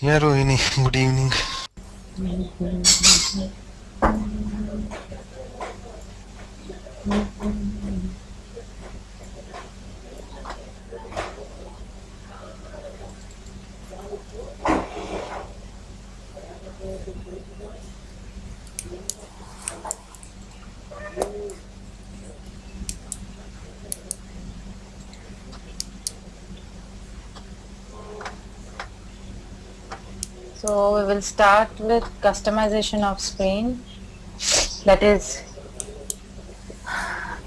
Yeah, Rohini, good evening. So we will start with customization of screen, that is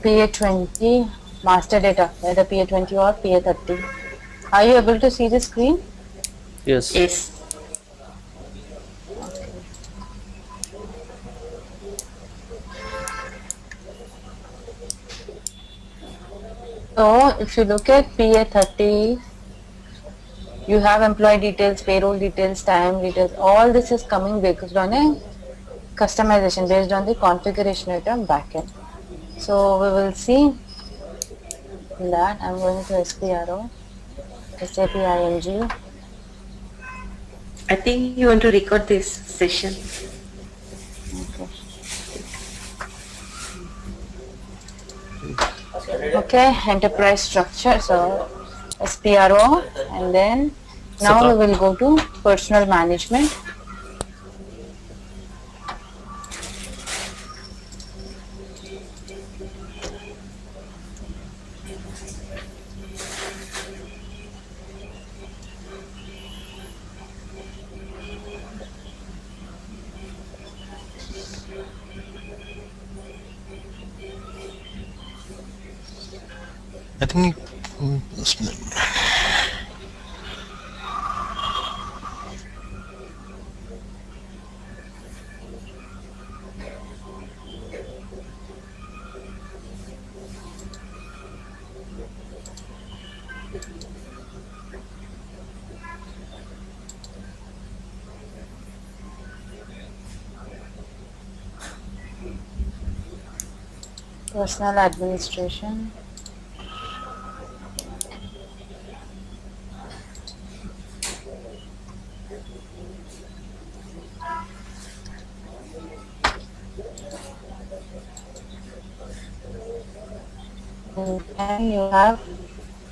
PA20 master data, either PA20 or PA30. Are you able to see the screen? Yes. Yes. Okay. So if you look at PA30, you have employee details, payroll details, time details. All this is coming based on a customization, based on the configuration of your backend. So we will see that. I'm going to SPRO, SAP IMG. I think you want to record this session. Okay. Okay, enterprise structure. So SPRO, and then now we Setup. will go to personal management. I think Personal administration. And then you have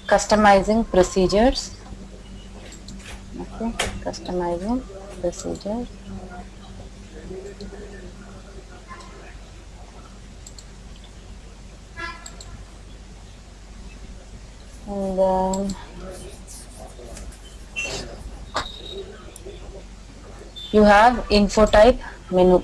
customizing procedures. Okay, customizing procedures. And then you have info type menu.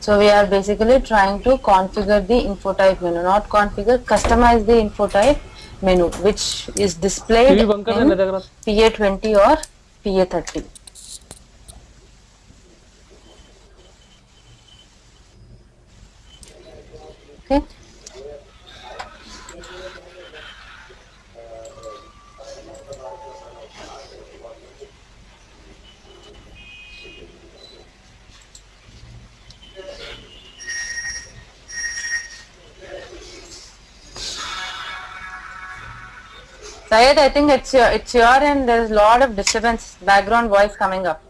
So we are basically trying to configure the info type menu, not configure, customize the info type menu, which is displayed TV बंद कर देना in देख रहा PA20 or PA30. Okay. Syed, I think it's your end. There's a lot of disturbance, background voice coming up.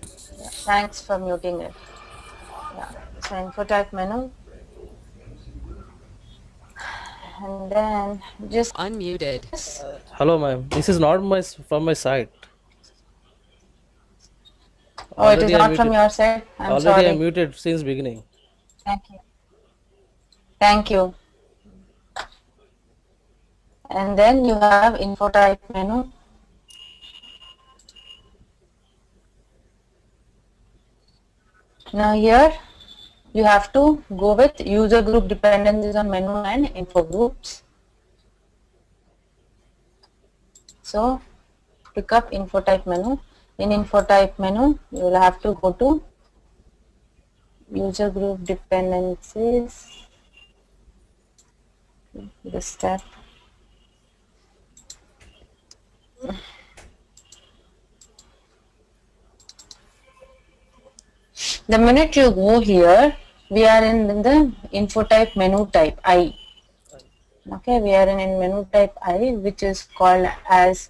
Yeah, thanks for muting it. Yeah. So info type menu, and then just Unmuted. Hello, ma'am. This is not from my side. oh, it is Already I not from muted. your side. I'm Already I sorry. muted since beginning. Thank you. Thank you. And then you have info type menu. Now here you have to go with user group dependencies on menu and info groups. So pick up info type menu. In info type menu, you will have to go to user group dependencies. This step. The minute you go here, we are in the info type menu type I. Okay, we are in menu type I, which is called as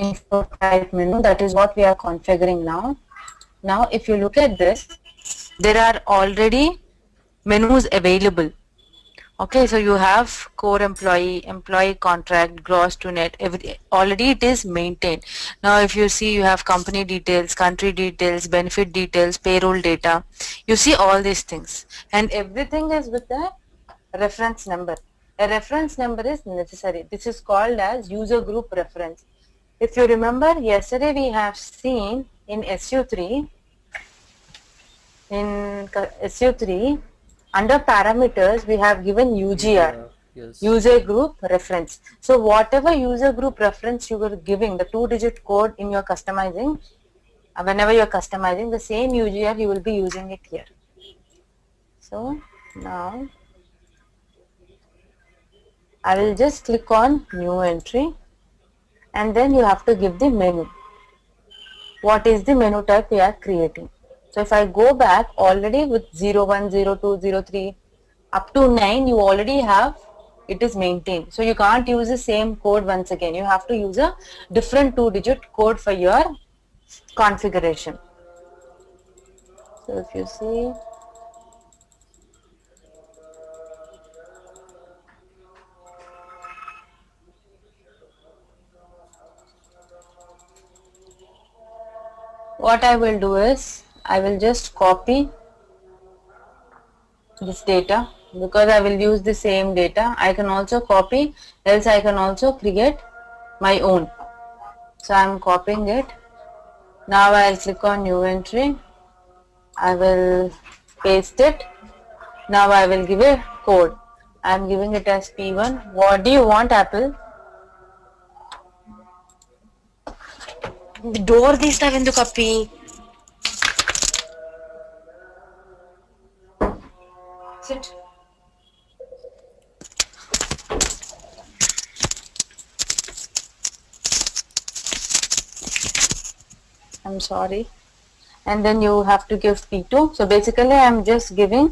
info type menu. That is what we are configuring now. Now, if you look at this, there are already menus available. Okay, so you have core employee, employee contract, gross to net, already it is maintained. Now if you see, you have company details, country details, benefit details, payroll data. You see all these things, and everything is with a reference number. A reference number is necessary. This is called as user group reference. If you remember, yesterday we have seen in SU3, under parameters we have given UGR, Yes. user group reference. So whatever user group reference you were giving, the 2-digit code in your customizing, whenever you are customizing, the same UGR you will be using it here. So now I will just click on new entry, and then you have to give the menu. What is the menu type we are creating? So if I go back, already with 01, 02, 03 up to 9 you already have, it is maintained. So you can't use the same code once again. You have to use a different 2-digit code for your configuration. So if you see, what I will do is, I will just copy this data, because I will use the same data. I can also copy, else I can also create my own. So I am copying it. Now I will click on new entry. I will paste it. Now I will give a code. I am giving it as P1. What do you want, Apple? Door తీస్తావెందుకు Appi? Sit. I'm sorry. And then you have to give P2. So basically I am just giving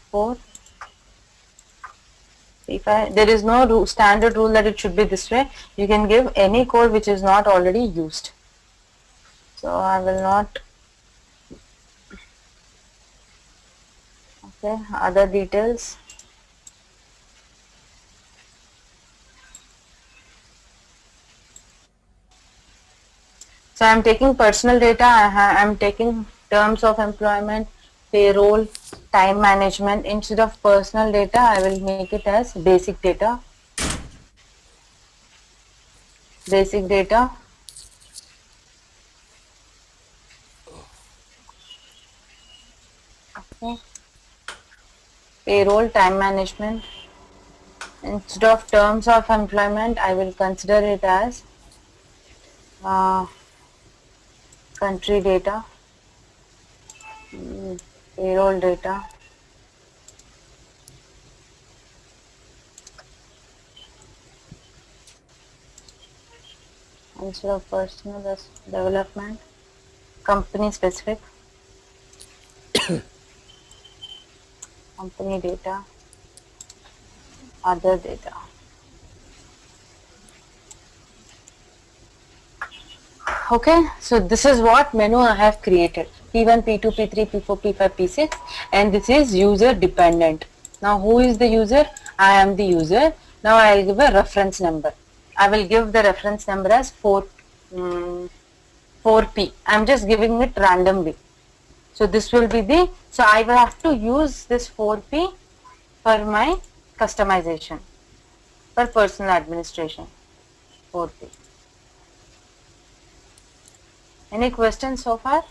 4, 3, 5. There is no standard rule that it should be this way. You can give any code which is not already used. So I will not. Okay, other details. So I am taking personal data, I am taking terms of employment, payroll, time management. Instead of personal data, I will make it as basic data. Basic data. Okay. Payroll, time management. Instead of terms of employment, I will consider it as country data, payroll data. Instead of personal, that's development, company specific, company data, other data. Okay, so this is what menu I have created: P1, P2, P3, P4, P5, P6, and this is user dependent. Now who is the user? I am the user. Now I will give a reference number. I will give the reference number as 4P. I am just giving it randomly. So this will be the, so I will have to use this 4P for my customization, for personal administration. 4P. Any questions so far?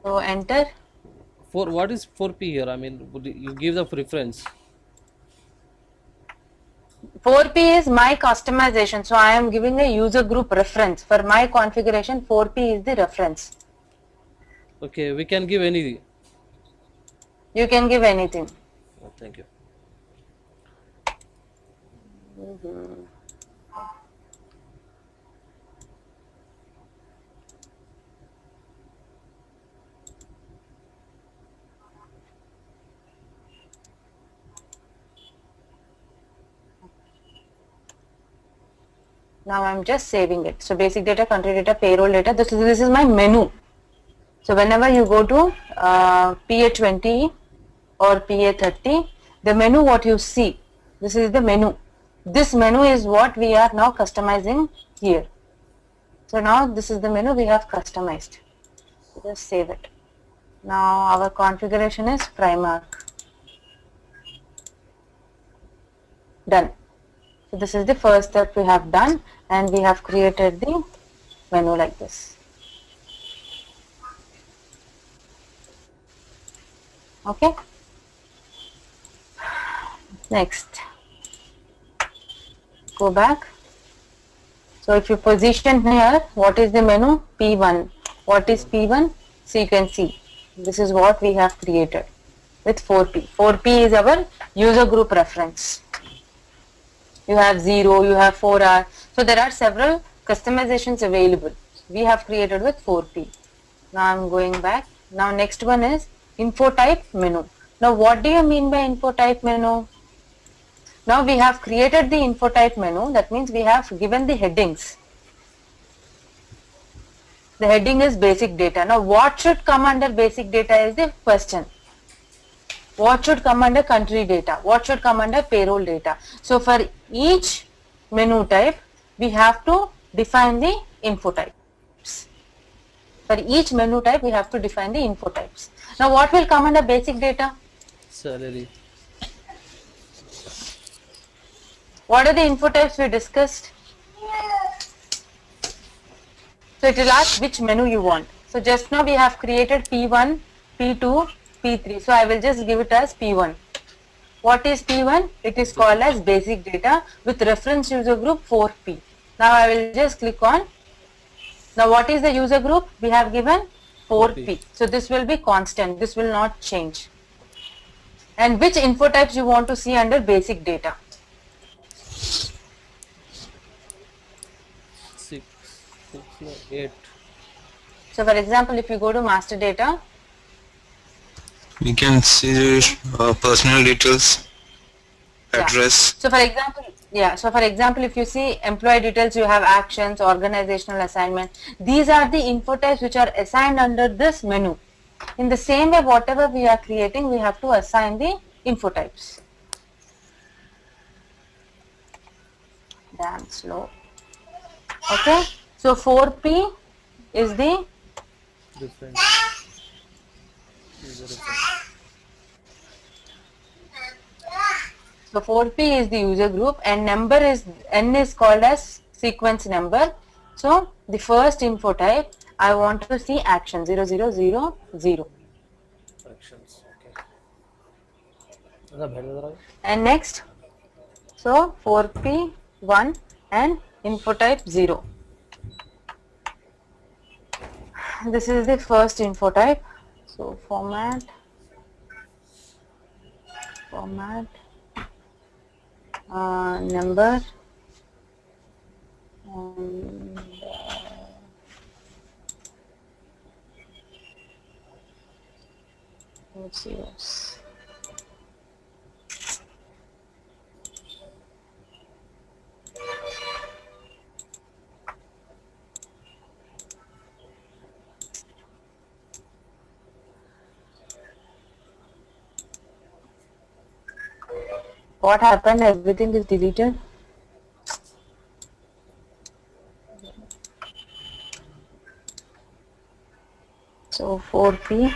So enter. For what is 4P here? I mean, you give the preference. 4P is my customization. So I am giving a user group reference. For my configuration, 4P is the reference. Okay, we can give any. You can give anything. Oh, thank you. Now I'm just saving it. So basic data, country data, payroll data. This is my menu. So whenever you go to PA20 or PA30, the menu what you see, this is the menu. This menu is what we are now customizing here. So now this is the menu we have customized. Just save it. Now our configuration is Primark. Done. So this is the first step we have done, and we have created the menu like this. Okay. Next, go back. So if you position here, what is the menu? P1. What is P1? So you can see this is what we have created with 4P. 4P is our user group reference. You have 0, you have 4R. So there are several customizations available. We have created with 4P. Now I'm going back. Now next one is info type menu. Now what do you mean by info type menu? Now we have created the info type menu. That means we have given the headings. The heading is basic data. Now what should come under basic data is the question. What should come under country data? What should come under payroll data? So for each menu type, we have to define the info types. For each menu type, we have to define the info types. Now what will come under basic data? Salary. What are the info types we discussed? So it will ask which menu you want. So just now we have created P1, P2, P3. So I will just give it as P1. What is P1? It is called as basic data with reference user group 4P. Now I will just click on. Now what is the user group? We have given 4P. So this will be constant. This will not change. And which info types you want to see under basic data? 6, 8. So for example, if you go to master data, we can see personal details, address. So for example, if you see employee details, you have actions, organizational assignment. These are the info types which are assigned under this menu. In the same way, whatever we are creating, we have to assign the info types. Damn slow. Okay. So 4P is the Different. User reference. So 4P is the user group, and number is N is called as sequence number. So the first info type, I want to see action 0000. Actions. Okay. And next, so 4P 1 and info type 0. This is the first info type. So format, number, and let's see this. What happened? Everything is deleted. So 4P.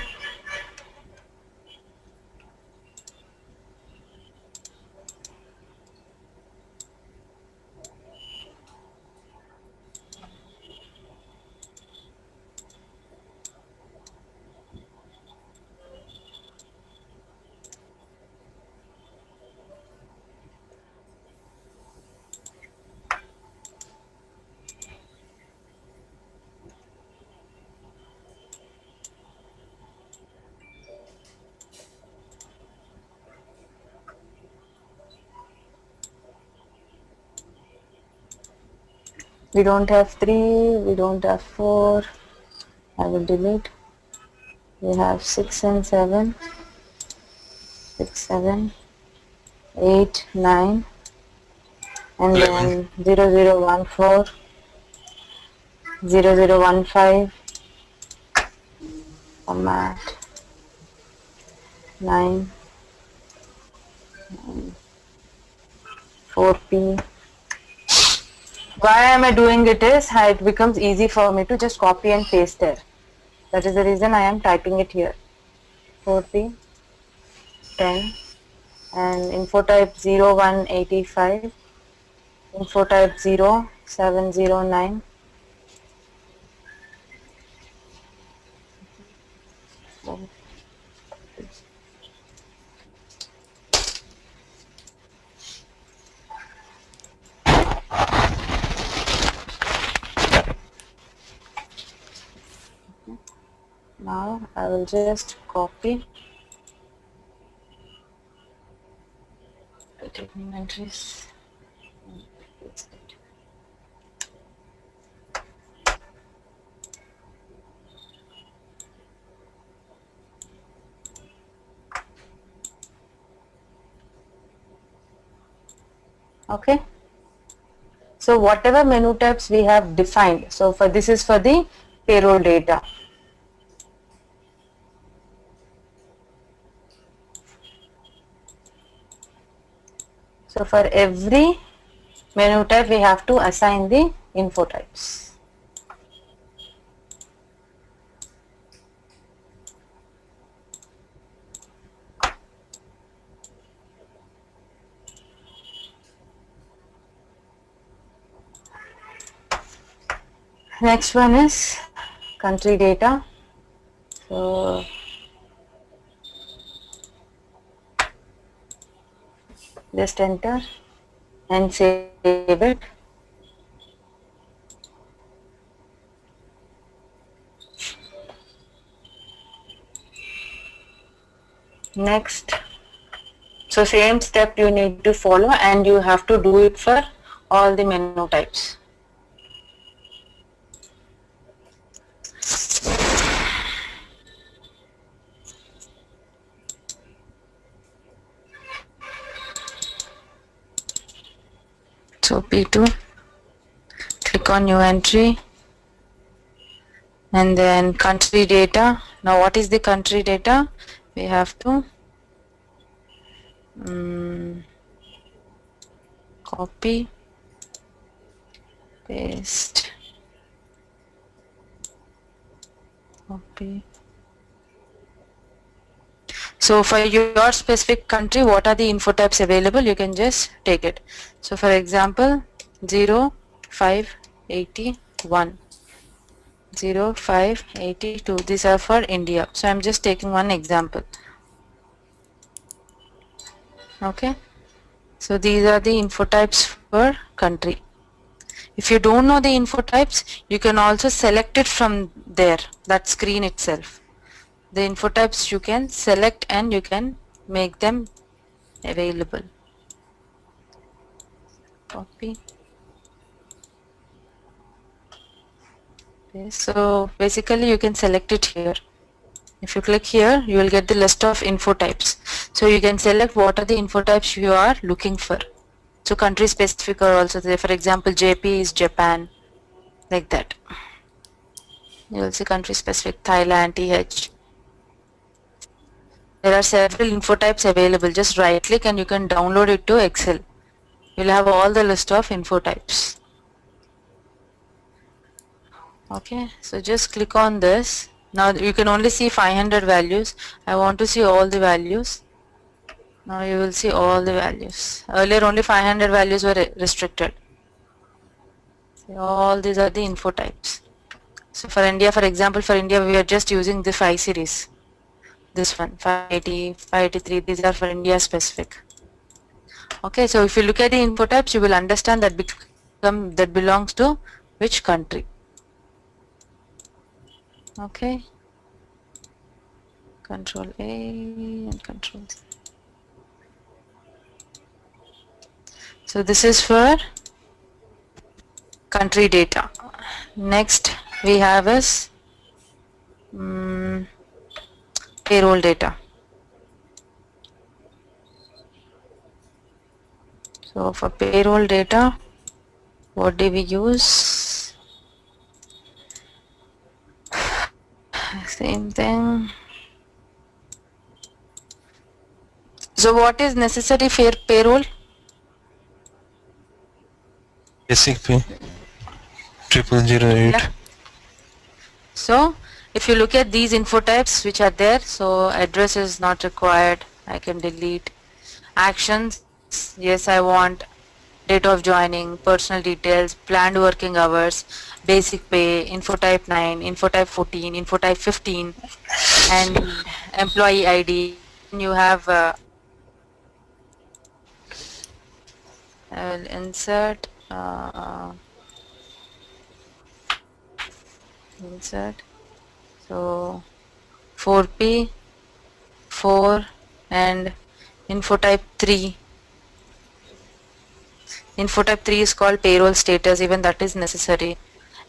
We don't have 3, we don't have 4, I will delete. We have 6 and 7, 6, 7, 8, 9, and 11. then 0014, 0015, format 9, 4P. Why am I doing it is it becomes easy for me to just copy and paste there. That is the reason I am typing it here. 4P 10 and info type 0185, info type 0709. Now I will just copy entries. Okay. So whatever menu types we have defined. So for this is for the payroll data. So for every menu type we have to assign the info types. Next one is country data. So just enter and save it. Next, so same step you need to follow and you have to do it for all the menu types. So P2, click on new entry and then country data. Now what is the country data? We have to copy, paste, copy. So for your specific country, what are the info types available? You can just take it. So for example, 0581, 0582. These are for India. So I'm just taking one example. Okay. So these are the info types for country. If you don't know the info types, you can also select it from there, that screen itself. The info types you can select and you can make them available. Copy. Okay, so basically you can select it here. If you click here, you will get the list of info types. So you can select what are the info types you are looking for. So country specific are also there. For example, JP is Japan, like that. You will see country specific Thailand, TH. There are several info types available. Just right click and you can download it to Excel. You'll have all the list of info types. Okay, so just click on this. Now you can only see 500 values. I want to see all the values. Now you will see all the values. Earlier only 500 values were restricted. See, all these are the info types. So for India, for example, for India we are just using the 5 series. This one, 580, 583, these are for India specific. Okay, so if you look at the info types, you will understand that that belongs to which country. Okay, Control A and Control C. So this is for country data. Next we have is payroll data. So for payroll data, what do we use? Same thing. So what is necessary for payroll? Basic pay 0008. Yeah. So if you look at these info types which are there, so address is not required. I can delete. Actions, yes, I want date of joining, personal details, planned working hours, basic pay, info type 9, info type 14, info type 15, and employee ID. Then you have I will insert insert. So 4P, 4, and info type 3. Info type 3 is called payroll status, even that is necessary.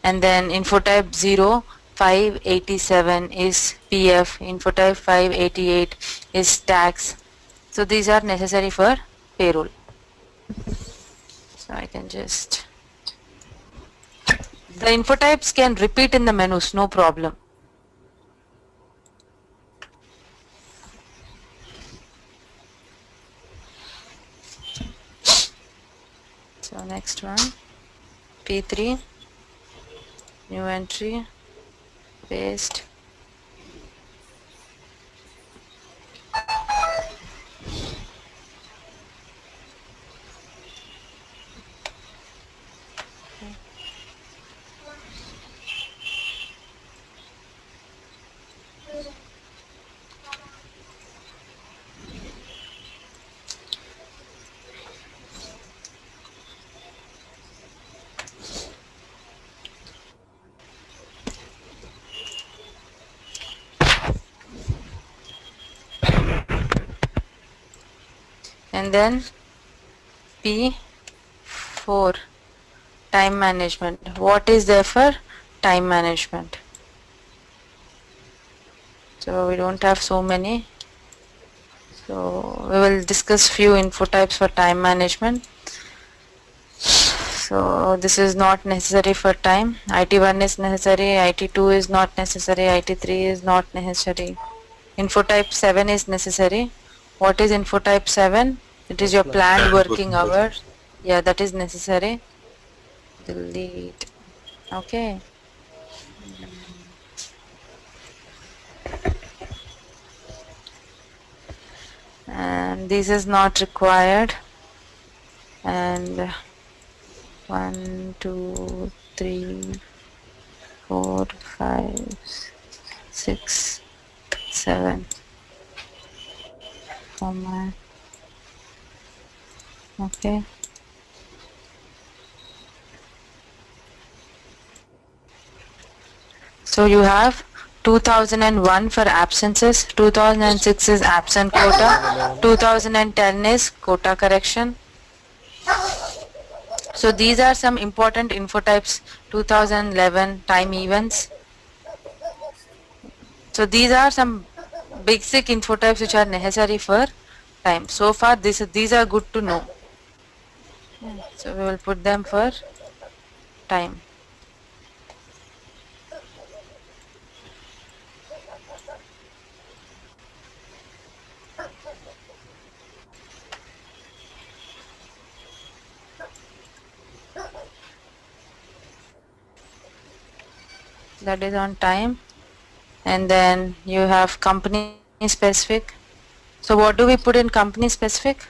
And then info type 0, 587 is PF, info type 588 is tax. So these are necessary for payroll. So I can just, the info types can repeat in the menus, no problem. So next one, P3, new entry, paste. And then P4, time management. What is there for time management? So we don't have so many. So we will discuss few info types for time management. So this is not necessary for time. IT1 is necessary, IT2 is not necessary, IT3 is not necessary. Info type 7 is necessary. What is info type 7? It is your planned working hours. Yeah, that is necessary. Delete. Okay. And this is not required. And 1, 2, 3, 4, 5, 6, 7. Format. Okay. So you have 2001 for absences, 2006 is absent quota, 2010 is quota correction. So these are some important info types. 2011 time events. So these are some basic info types which are necessary for time. So far these are good to know. So we will put them for time. That is on time. And then you have company specific. So what do we put in company specific?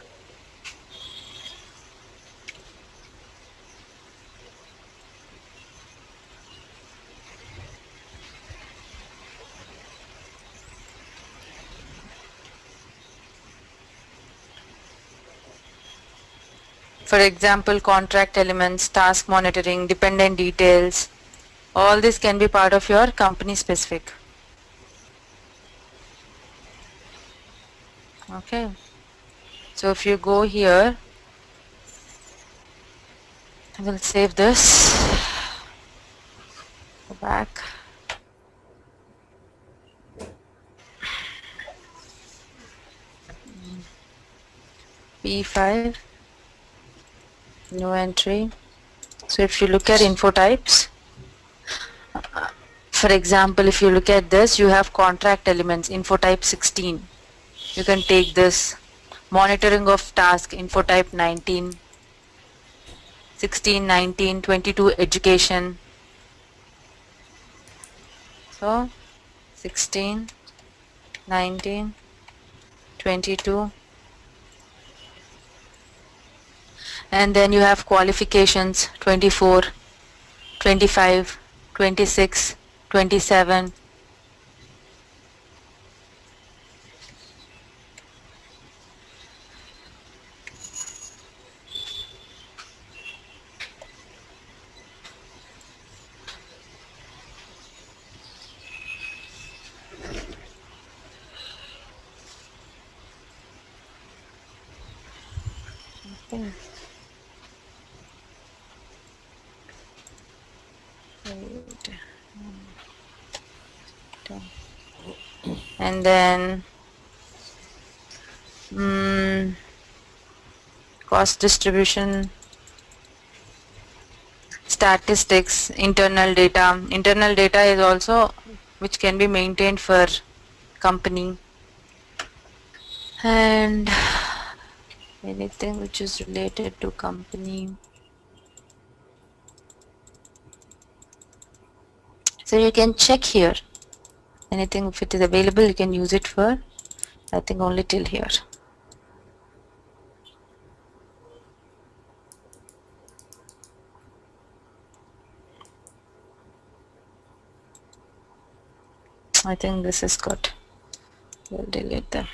For example, contract elements, task monitoring, dependent details, all this can be part of your company specific. Okay. So if you go here, I will save this. Go back. P5. no entry. So if you look at info types, for example, if you look at this, you have contract elements, info type 16. You can take this. Monitoring of task, info type 19, 16, 19, 22, education. So 16, 19, 22. And then you have qualifications, 24, 25, 26, 27. Okay. And then cost distribution, statistics, internal data. Internal data is also which can be maintained for company, and anything which is related to company. So you can check here. Anything if it is available, you can use it for, I think, only till here. I think this is good. We'll delete them.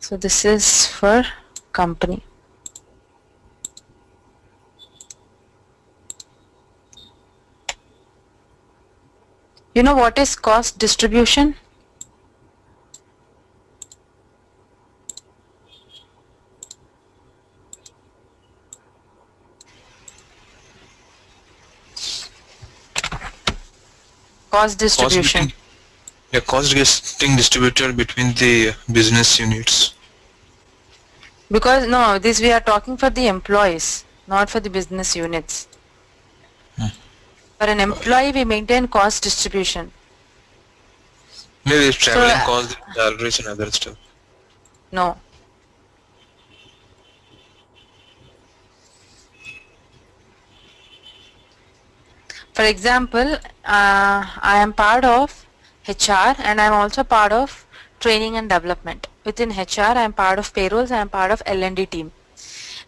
So this is for company. You know what is cost distribution? Cost distribution. Cost getting distributed between the business units. Because no, this we are talking for the employees, not for the business units. For an employee, we maintain cost distribution. Maybe traveling costs, salaries and other stuff. No. For example, I am part of HR and I am also part of training and development. Within HR, I am part of payrolls, I am part of L&D team.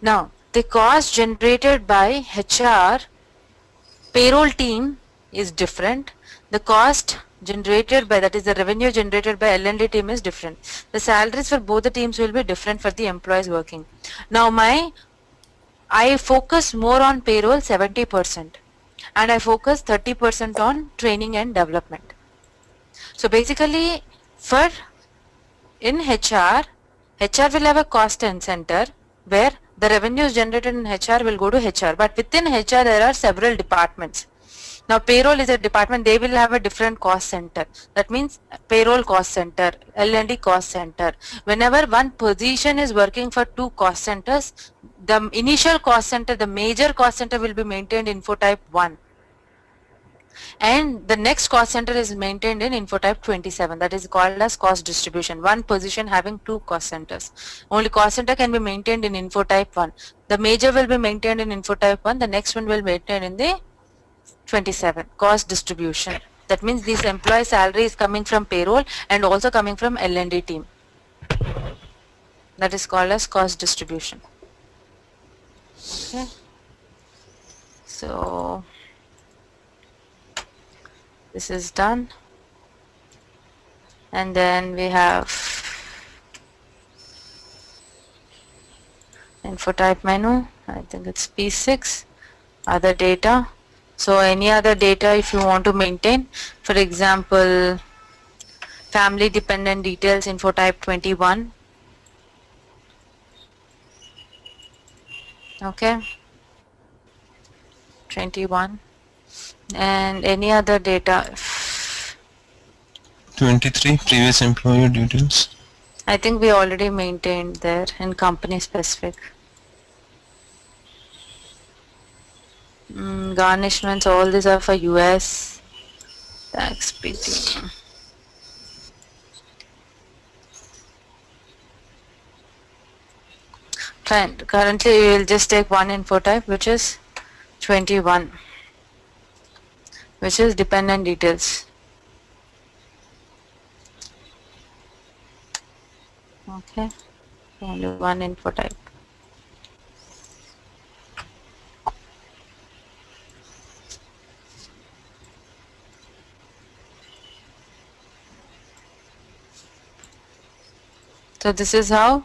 Now, the cost generated by HR payroll team is different. The cost generated by, that is the revenue generated by L&D team is different. The salaries for both the teams will be different for the employees working. Now, I focus more on payroll 70%. And I focus 30% on training and development. So basically, in HR will have a cost center where the revenues generated in HR will go to HR. But within HR, there are several departments. Now, payroll is a department, they will have a different cost center. That means payroll cost center, L&D cost center. Whenever one position is working for two cost centers, the initial cost center, the major cost center will be maintained in info type 1. And the next cost center is maintained in info type 27. That is called as cost distribution. One position having two cost centers. Only cost center can be maintained in info type 1. The major will be maintained in info type 1. The next one will be maintained in the 27. Cost distribution. That means this employee salary is coming from payroll and also coming from L&D team. That is called as cost distribution. Okay. So this is done. And then we have info type menu. I think it's P6. Other data. So any other data if you want to maintain, for example, family dependent details, info type 21. Okay, 21. And any other data. 23, previous employer details. I think we already maintained there in company specific. Garnishments, all these are for US tax PT. Fine. Currently, we will just take one info type, which is 21, which is dependent details. Okay, only one info type. So this is how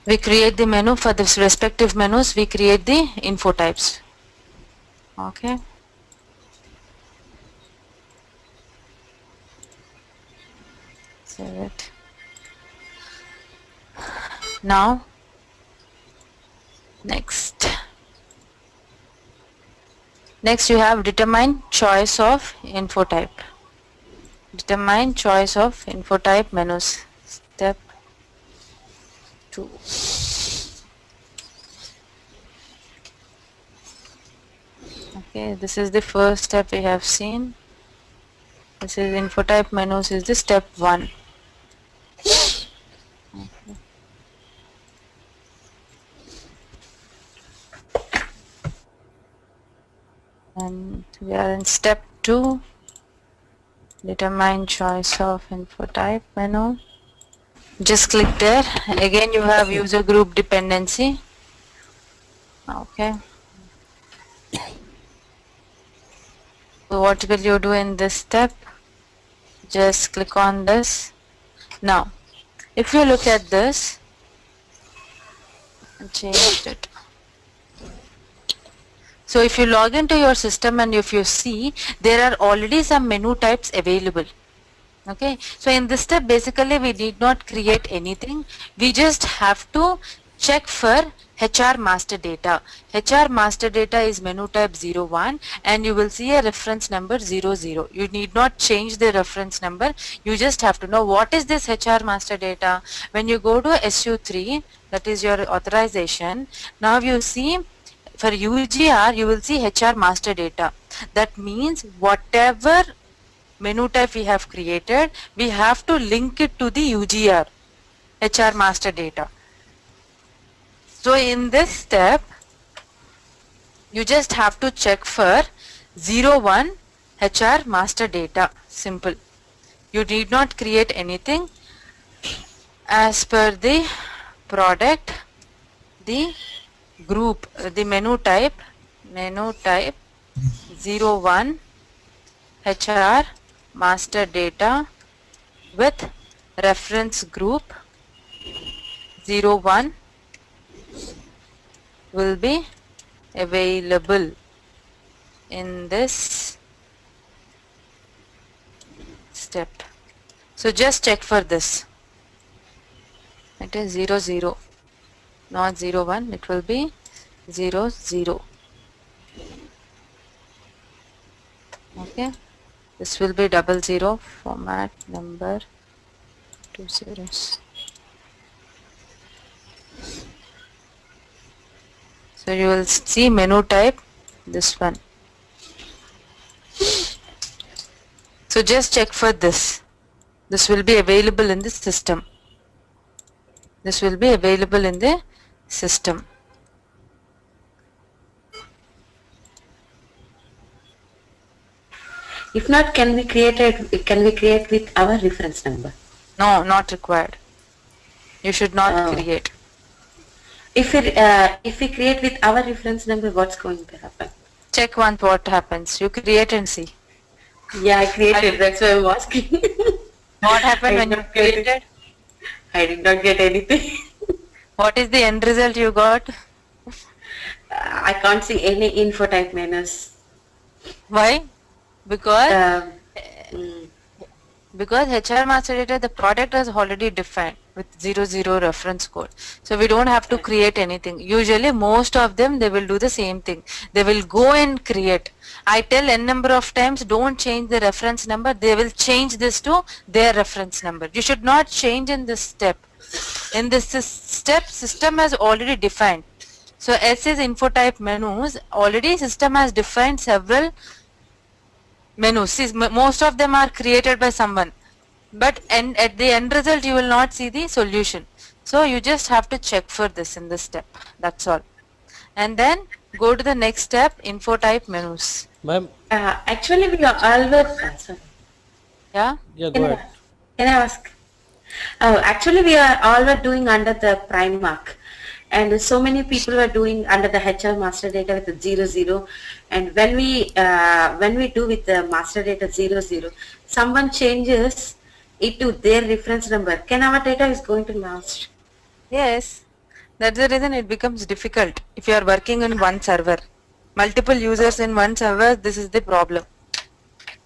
we create the menu. For the respective menus, we create the info types. Okay. Save it. Now, next you have determine choice of info type. Determine choice of info type menus. Step 2. Okay, this is the first step we have seen. This is info type menus is the step 1. Okay. And we are in step 2. Determine choice of info type menu. Just click there. Again you have user group dependency. Okay. So what will you do in this step? Just click on this. Now, if you look at this, I changed it. So if you log into your system and if you see, there are already some menu types available. Okay, so in this step basically we need not create anything. We just have to check for HR master data. HR master data is menu type 01 and you will see a reference number 00. You need not change the reference number. You just have to know what is this HR master data. When you go to SU3, that is your authorization, now you see for UGR you will see HR master data. That means whatever menu type we have created, we have to link it to the UGR, HR master data. So in this step, you just have to check for 01 HR master data. Simple. You need not create anything. As per the product, the group, the menu type 01 HR master data with reference group 01 will be available in this step. So just check for this. It is 00, not 01. It will be 00. Okay. This will be 00, format number 2 zeros. So you will see menu type this one. So just check for this. This will be available in the system. This will be available in the system. If not, can we create with our reference number? No, not required. You should not create. If we create with our reference number, what's going to happen? Check once what happens. You create and see. Yeah, I created. That's why I'm asking. What happened when you created? I did not get anything. What is the end result you got? I can't see any info type menus. Why? Because mm, HR master data, the product is already defined with 00 reference code. So we don't have to create anything. Usually most of them, they will do the same thing. They will go and create. I tell n number of times, don't change the reference number. They will change this to their reference number. You should not change in this step. In this step, system has already defined. So S is info type menus. Already system has defined several menus. See, most of them are created by someone, but at the end result you will not see the solution. So you just have to check for this in this step. That's all. And then go to the next step, info type menus. Ma'am, Actually, we are always. Sorry. Yeah. yeah, Can go I, ahead. can I ask? Actually, we are all were doing under the prime mark, and so many people were doing under the HR master data with the 00. And when we do with the master data 00, someone changes it to their reference number. Can our data is going to last? Yes. That's the reason it becomes difficult if you are working in one server. Multiple users in one server, this is the problem.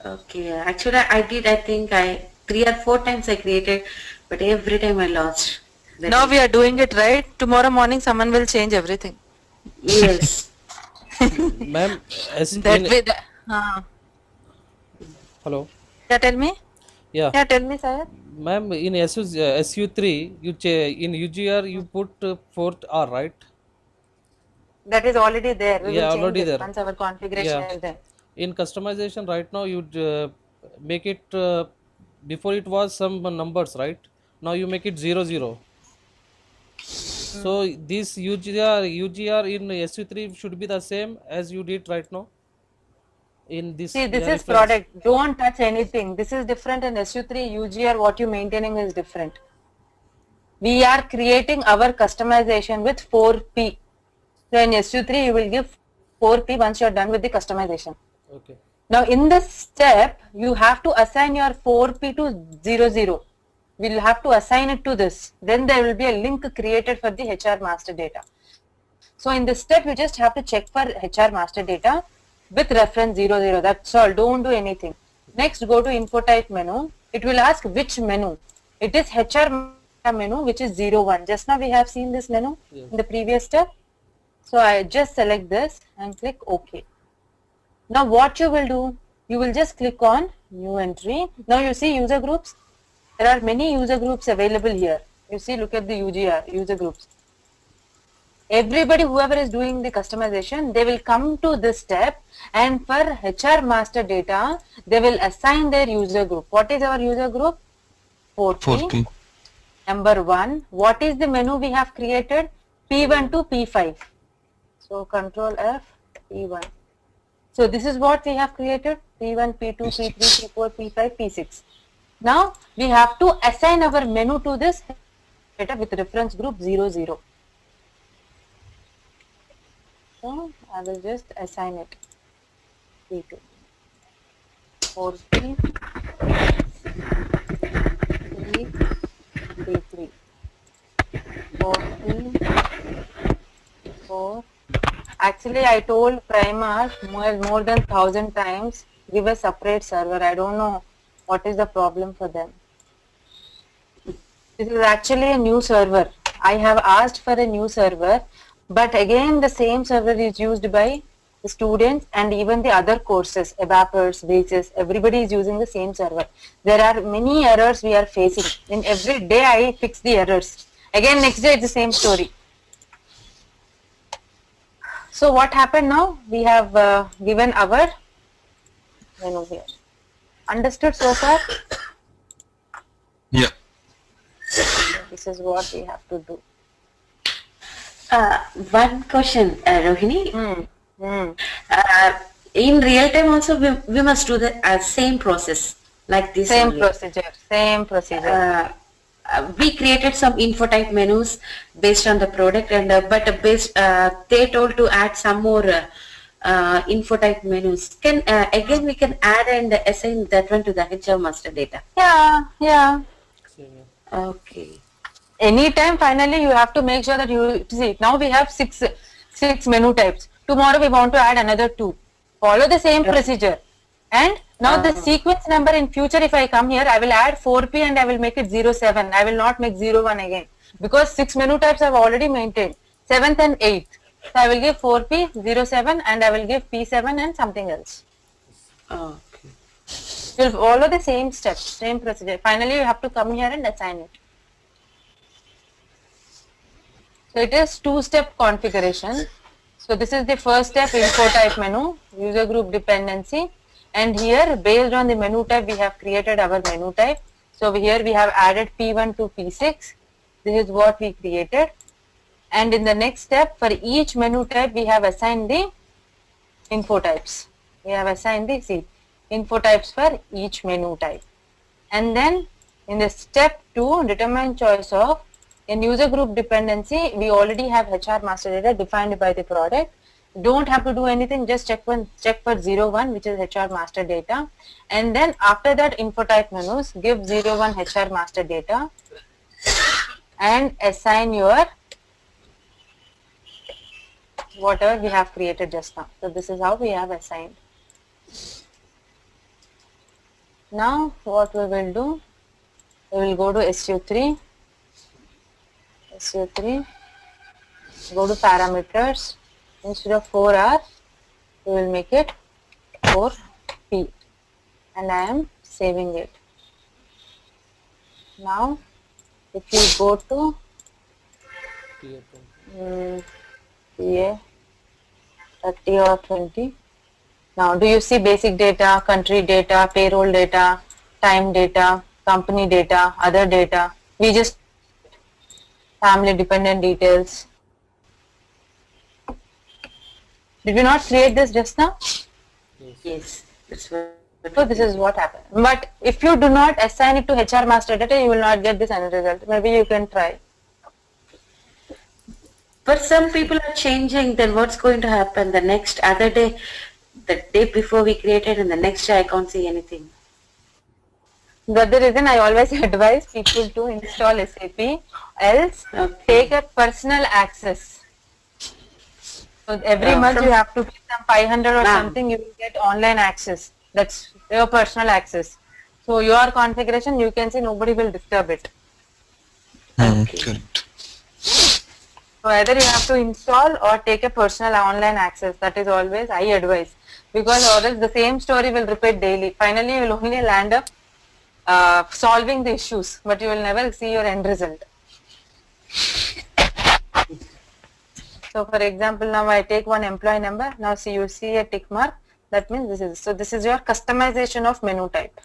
Okay, actually, I did. I think I 3 or 4 times I created, but every time I lost. Now we are doing it right. Tomorrow morning someone will change everything. Yes. Ma'am, as That in way. hello, Yeah, tell me. yeah, Yeah, tell me, sir. ma'am, in SU3, in UGR you put fourth R, right? That is already there. We will Yeah, change already it there. once our configuration Yeah, is there. in customization right now you make it before it was some numbers, right? Now you make it 00. So this UGR in SU3 should be the same as you did right now in this See, this is reference. product. Don't touch anything. This is different in SU3. UGR, what you maintaining is different. We are creating our customization with 4P. So in SU3, you will give 4P once you are done with the customization. Okay. Now in this step, you have to assign your 4P to 00. We'll have to assign it to this. Then there will be a link created for the HR master data. So in this step, you just have to check for HR master data with reference 00. That's all. Don't do anything. Next, go to info type menu. It will ask which menu. It is HR menu, which is 01. Just now we have seen this menu Yes. in the previous step. So I just select this and click OK. Now what you will do, you will just click on new entry. Now you see user groups. There are many user groups available here. You see, look at the UGR, user groups. Everybody, whoever is doing the customization, they will come to this step, and for HR master data, they will assign their user group. What is our user group? 4P. 4P. Number 1. What is the menu we have created? P1 to P5. So control F, P1. So this is what we have created, P1, P2, P3, P4, P5, P6. Now we have to assign our menu to this data with reference group 00. So I will just assign it P2, 4P, 3, P3, 4P, 4. Actually, I told Primark more than 1,000 times, give a separate server. I don't know what is the problem for them. This is actually a new server. I have asked for a new server, but again the same server is used by the students and even the other courses, ABAPers, bases, everybody is using the same server. There are many errors we are facing. In every day I fix the errors. Again next day it's the same story. So what happened now? We have given our menu here. Understood so far? Yeah. This is what we have to do. One question, Rohini. In real time also we must do the same process like this. Same only. procedure. Same procedure. We created some info type menus based on the product, and they told to add some more info type menus. Can again we can add and assign that one to the HR master data. Yeah. Same, yeah. Okay. Anytime finally you have to make sure that you see, now we have six menu types. Tomorrow we want to add another 2. Follow the same procedure. And now the sequence number in future, if I come here, I will add 4P and I will make it 07. I will not make 01 again, because 6 menu types I have already maintained, 7th and 8th. So I will give 4P, 07 and I will give P7 and something else. Okay. You will follow the same steps, same procedure. Finally you have to come here and assign it. So it is two-step configuration. So this is the first step, info type menu, user group dependency, and here based on the menu type we have created our menu type. So here we have added P1 to P6. This is what we created, and in the next step for each menu type we have assigned the info types. We have assigned the info types for each menu type, and then in the step 2 determine choice of. In user group dependency, we already have HR master data defined by the product. Don't have to do anything, just check for 01, which is HR master data, and then after that info type menus, give 01 HR master data and assign your whatever we have created just now. So this is how we have assigned. Now what we will do, we will go to SU3, go to parameters. Instead of 4R, we will make it 4P, and I am saving it. Now if you go to PA 30 or 20, now do you see basic data, country data, payroll data, time data, company data, other data? We just family dependent details. Did we not create this just now? Yes, that's what. So this is what happened. But if you do not assign it to HR master data, you will not get this end result. Maybe you can try. But some people are changing, then what's going to happen the next other day, the day before we created, and the next day I can't see anything. That's the reason I always advise people to install SAP, else take a personal access. So every month you have to pay some 500 or something, you will get online access. That's your personal access. So your configuration, you can see nobody will disturb it. Correct. So either you have to install or take a personal online access. That is always I advise, because or else the same story will repeat daily. Finally, you will only land up solving the issues, but you will never see your end result. So for example, now I take one employee number. Now see, you see a tick mark. That means this is, so this is your customization of menu type.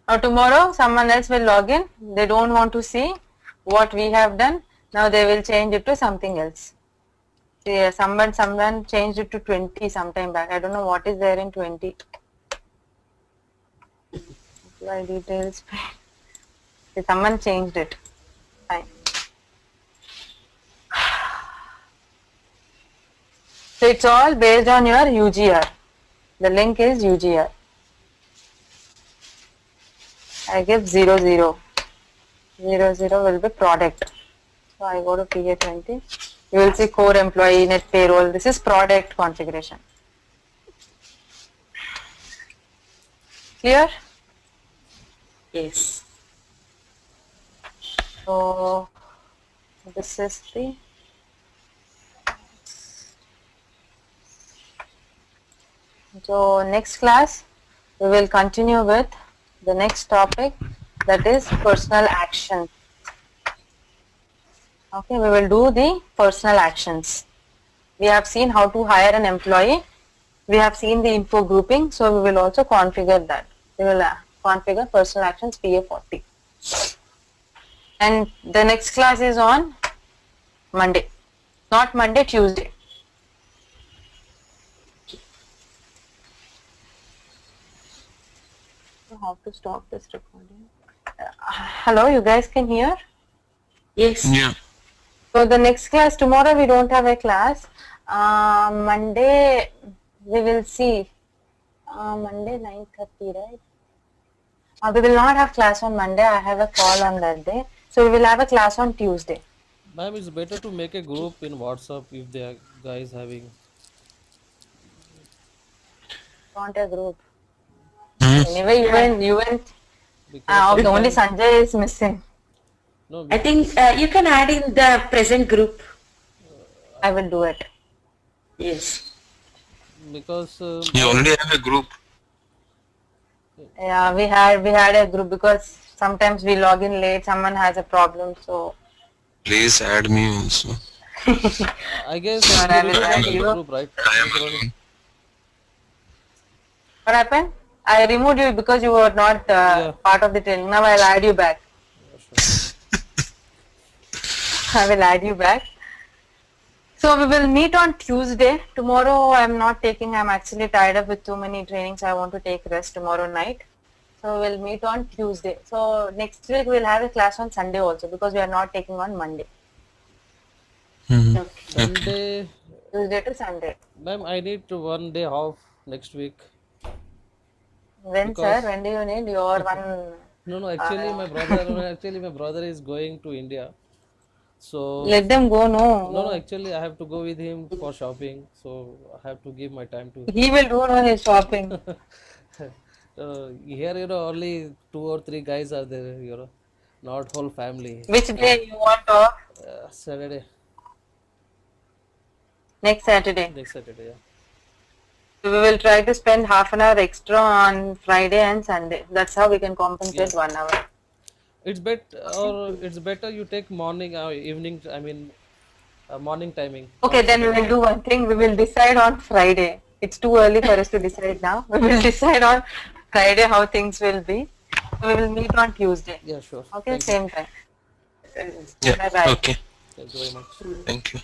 Now tomorrow someone else will log in. They don't want to see what we have done. Now they will change it to something else. See, someone changed it to 20 sometime back. I don't know what is there in 20. Employee details. See, someone changed it. Fine. So it's all based on your UGR. The link is UGR. I give 00. 00 will be product. So I go to PA20. You will see core employee, net payroll. This is product configuration. Clear? Yes. So this is the next class we will continue with the next topic, that is personal action. Okay, we will do the personal actions. We have seen how to hire an employee. We have seen the info grouping, so we will also configure that. We will configure personal actions PA40. And the next class is on Monday. Not Monday, Tuesday. How to stop this recording? Hello, you guys can hear? Yes. Yeah. So the next class, tomorrow we don't have a class. Monday we will see. Monday 9:30, right? We will not have class on Monday. I have a call on that day. So we will have a class on Tuesday. Ma'am, it's better to make a group in WhatsApp if they are guys having. Want a group. Hmm. Anyway, you went. Because Okay, only sometimes, Sanjay is missing. no, I think you can add in the present group. I will do it. Yes. because You already have a group. Yeah, we had a group because sometimes we log in late, someone has a problem, so Please add me also. I guess sure, you I will removed add from the you. group, right, I am Miss Ronnie? admin. What happened? I removed you because you were not Yeah, part of the training. Now I'll add you back. yeah, sure. I will add you back. So we will meet on Tuesday. Tomorrow I'm not taking, I'm actually tied up with too many trainings. I want to take rest tomorrow night. So we'll meet on Tuesday. So next week we'll have a class on Sunday also because we are not taking on Monday. Mhm. Okay. Okay. Sunday, Tuesday to Sunday. ma'am, I need to 1 day off next week When sir? because When do you need your one? no, no, Uh, actually my brother is going to India. So let them go. no, no, No, actually I have to go with him for shopping. So I have to give my time to he will do no his shopping. here, only 2 or 3 guys are there, not whole family. Which So day you want off? Saturday, Next Saturday. next Saturday, yeah. So we will try to spend half an hour extra on Friday and Sunday. That's how we can Yeah, compensate 1 hour. Okay. it's better you take morning or evening. I mean, morning timing Okay, on then we Saturday. will do one thing. We will decide on Friday. It's too early for us to decide now. We will decide on Friday how things will be. We will meet on Tuesday. Yeah, sure. Okay, Thank you. same time. Yeah. Bye bye. Okay. Thank you very much. Thank you.